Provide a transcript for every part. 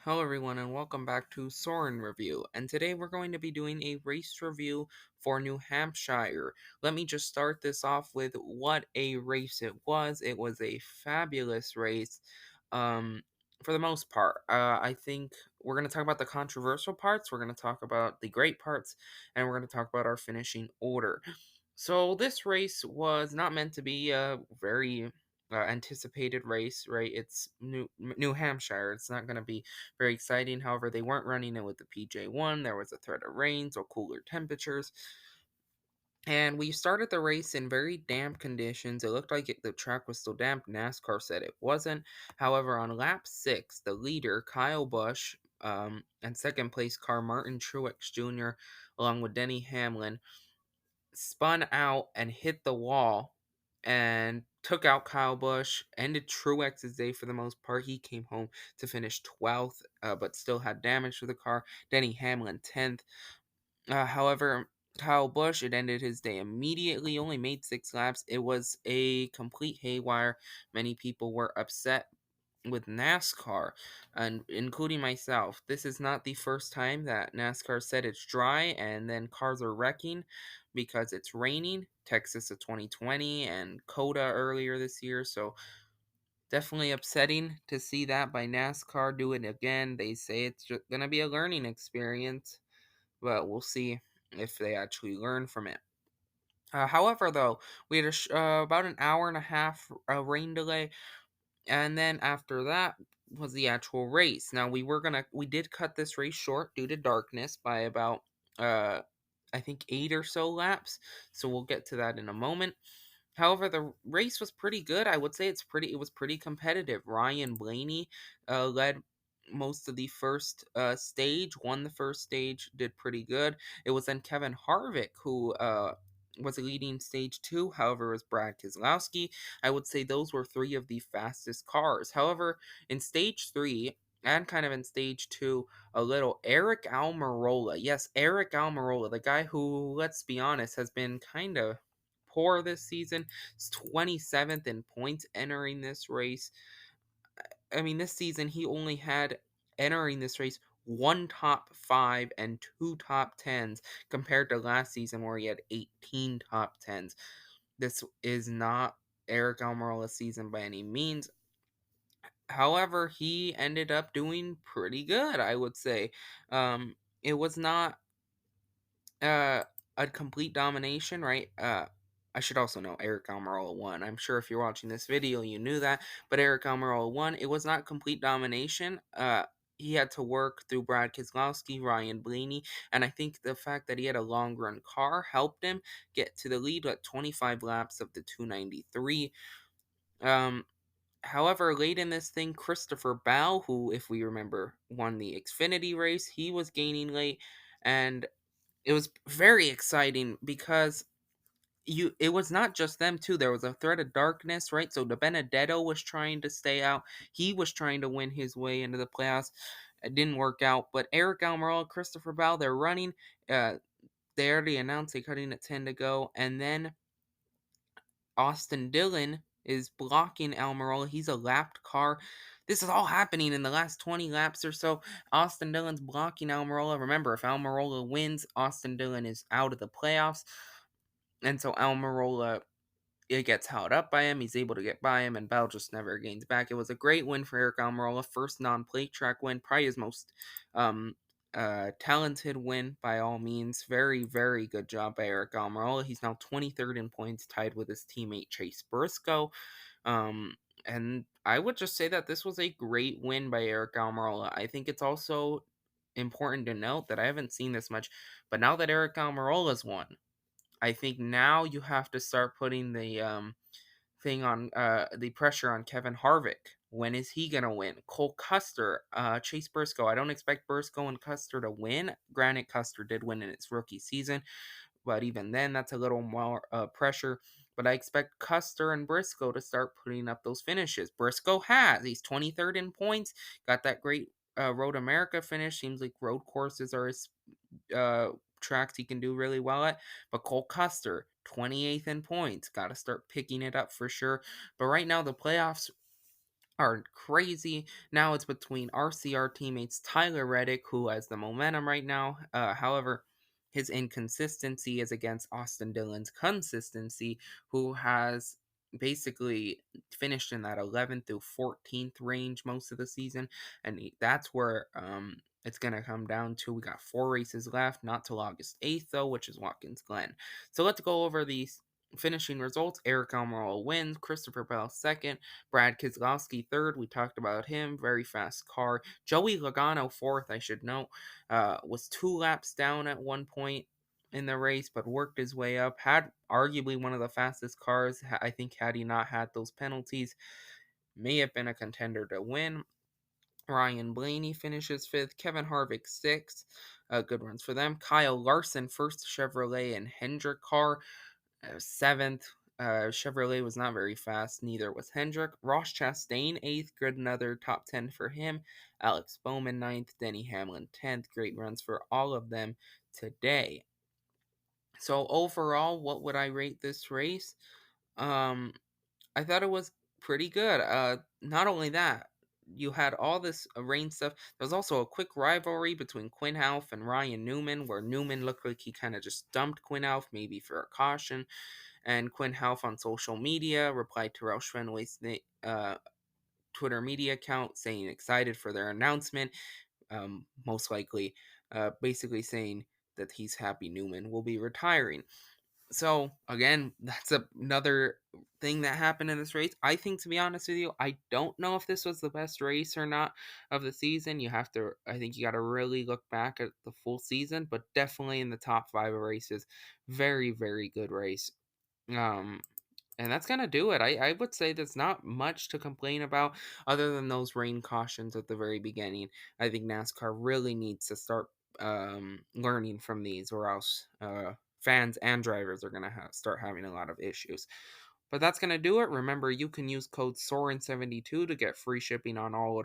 Hello everyone and welcome back to Soren Review, and today we're going to be doing a race review for New Hampshire. Let me just start this off with what a race it was. It was a fabulous race, um, for the most part. I think we're going to talk about the controversial parts, we're going to talk about the great parts, and we're going to talk about our finishing order. So this race was not meant to be a very anticipated race, right? It's New Hampshire. It's not going to be very exciting. However, they weren't running it with the PJ1. There was a threat of rain, so cooler temperatures. And we started the race in very damp conditions. It looked like the track was still damp. NASCAR said it wasn't. However, on lap 6, the leader, Kyle Busch, and second place car Martin Truex Jr., along with Denny Hamlin, spun out and hit the wall and took out Kyle Busch, ended Truex's day for the most part. He came home to finish 12th, but still had damage to the car. Denny Hamlin 10th. However, Kyle Busch, it ended his day immediately, only made 6 laps. It was a complete haywire. Many people were upset with NASCAR, and including myself. This is not the first time that NASCAR said it's dry and then cars are wrecking because it's raining. Texas of 2020 and Coda earlier this year, so definitely upsetting to see that by NASCAR do it again. They say it's just gonna be a learning experience, but we'll see if they actually learn from it. However, though, we had about an hour and a half rain delay, and then after that was the actual race. Now we did cut this race short due to darkness by about uh I think 8 or so laps. So we'll get to that in a moment. However, the race was pretty good. I would say it was pretty competitive. Ryan Blaney led most of the first stage, won the first stage, did pretty good. It was then Kevin Harvick who was leading stage 2. However, it was Brad Keselowski. I would say those were three of the fastest cars. However, in stage 3 and kind of in stage 2, a little Eric Almarola. Yes, Eric Almarola, the guy who, let's be honest, has been kind of poor this season. He's 27th in points entering this race. I mean, this season he only had entering this race one top 5 and two top 10s compared to last season where he had 18 top 10s. This is not Eric Almirola's season by any means. However, he ended up doing pretty good, I would say. It was not uh, a complete domination, right? I should also know Eric Almirola won. I'm sure if you're watching this video, you knew that. But Eric Almirola won. It was not complete domination. He had to work through Brad Keselowski, Ryan Blaney, and I think the fact that he had a long run car helped him get to the lead at 25 laps of the 293. Um, However, late in this thing, Christopher Bell, who, if we remember, won the Xfinity race, he was gaining late, and it was very exciting because it was not just them too. There was a threat of darkness, right? So the Benedetto was trying to stay out. He was trying to win his way into the playoffs. It didn't work out. But Eric Almirola, Christopher Bell, they're running. Uh, they already announced they're cutting at 10 to go. And then Austin Dillon is blocking Almirola. He's a lapped car. This is all happening in the last 20 laps or so. Austin Dillon's blocking Almirola. Remember, if Almirola wins, Austin Dillon is out of the playoffs. And so Almirola, it gets held up by him. He's able to get by him, and Bell just never gains back. It was a great win for Eric Almirola. First non-plate track win. Probably his most um, talented win by all means. Very, very good job by Eric Almirola. He's now 23rd in points, tied with his teammate Chase Briscoe. And I would just say that this was a great win by Eric Almirola. I think it's also important to note that I haven't seen this much, but now that Eric Almirola's won, I think now you have to start putting the the pressure on Kevin Harvick. When is he gonna win? Cole Custer, Chase Briscoe. I don't expect Briscoe and Custer to win. Granted, Custer did win in its rookie season, but even then, that's a little more pressure. But I expect Custer and Briscoe to start putting up those finishes. Briscoe has. He's 23rd in points. Got that great Road America finish. Seems like road courses are his uh, tracks he can do really well at. But Cole Custer, 28th in points. Got to start picking it up for sure. But right now, the playoffs are crazy. Now it's between RCR teammates Tyler Reddick, who has the momentum right now. However, his inconsistency is against Austin Dillon's consistency, who has basically finished in that 11th through 14th range most of the season. And that's where it's going to come down to. We got 4 races left, not till August 8th, though, which is Watkins Glen. So let's go over these finishing results. Eric Almarola wins, Christopher Bell second, Brad Keselowski third. We talked about him. Very fast car. Joey Logano fourth, I should note, was 2 laps down at one point in the race, but worked his way up. Had arguably one of the fastest cars. I think had he not had those penalties, may have been a contender to win. Ryan Blaney finishes fifth. Kevin Harvick sixth. Good runs for them. Kyle Larson first Chevrolet and Hendrick car. Seventh. Chevrolet was not very fast. Neither was Hendrick. Ross Chastain eighth. Good, another top 10 for him. Alex Bowman ninth. Denny Hamlin 10th. Great runs for all of them today. So overall, what would I rate this race? Um, I thought it was pretty good. Not only that, you had all this rain stuff. There was also a quick rivalry between Quinn Half and Ryan Newman, where Newman looked like he kind of just dumped Quinn Half, maybe for a caution. And Quinn Half on social media replied to Roush Fenway's Twitter media account saying excited for their announcement, most likely basically saying that he's happy Newman will be retiring. So again, that's another thing that happened in this race. I think, to be honest with you, I don't know if this was the best race or not of the season. I think you got to really look back at the full season, but definitely in the top 5 of races. Very, very good race. Um, and that's gonna do it. I would say there's not much to complain about other than those rain cautions at the very beginning. I think NASCAR really needs to start learning from these, or else fans and drivers are gonna start having a lot of issues. But that's gonna do it. Remember, you can use code Soren72 to get free shipping on all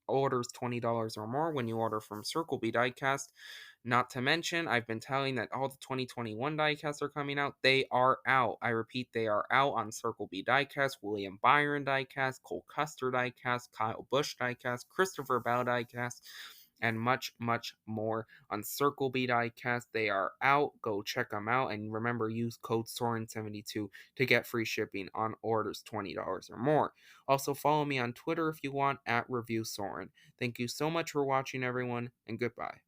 orders $20 or more when you order from Circle B Diecast. Not to mention, I've been telling that all the 2021 diecasts are coming out. They are out. I repeat, they are out on Circle B Diecast, William Byron Diecast, Cole Custer Diecast, Kyle Busch Diecast, Christopher Bell Diecast, and much, much more on Circle B Diecast. They are out. Go check them out. And remember, use code Soren72 to get free shipping on orders $20 or more. Also, follow me on Twitter if you want, at Review Soren. Thank you so much for watching, everyone, and goodbye.